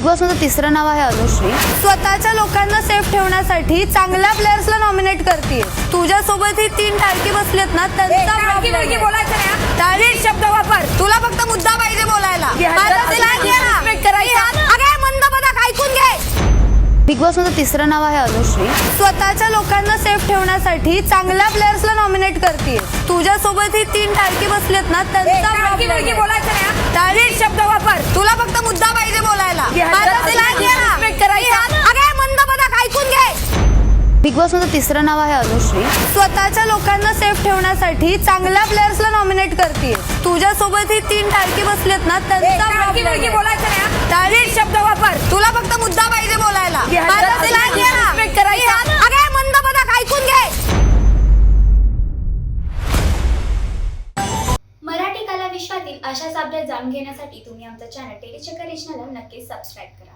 Big boss मध्ये तिसरं नाव आहे अनुश्री। स्वतःच्या लोकांना सेफ ठेवण्यासाठी चांगल्या प्लेयर्सला नॉमिनेट करते। तुझ्यासोबत ही 3 टाळकी बसलेत ना, त्यांचा प्रॉब्लेम बोलायचं नाही। टाळी शब्द वापर, तुला फक्त मुद्दा पाहिजे बोलायला। ऐकून घे। बिग बॉस मध्ये तिसरं नाव आहे अनुश्री। स्वतःच्या लोकांना सेफ ठेवण्यासाठी चांगल्या प्लेयर्सला नॉमिनेट करते। तुझ्यासोबत ही 3 टाळकी बसलेत ना, त्यांचा प्रॉब्लेम बोलायचं नाही। टाळी शब्द वापर, तुला फक्त मुद्दा पाहिजे बोलायला। ऐकून घे। बिग बॉस मध्ये तिसरं नाव आहे अनुश्री। स्वतःच्या लोकांना सेफ ठेवण्यासाठी चांगल्या प्लेयर्सला नॉमिनेट करते। तुझ्यासोबत ही 3 टाळकी बसलेत ना, त्यांचा प्रॉब्लेम बोलायचं नाही। टाळी शब्द वापर, तुला फक्त मुद्दा पाहिजे बोलायला। ऐकून घे। मराठी कला विश्वातील अशाच अपडेट जाणून घेण्यासाठी तुम्ही आमचं चॅनल टेलीचक्कर रिजनला नक्कीच सबस्क्राईब करा।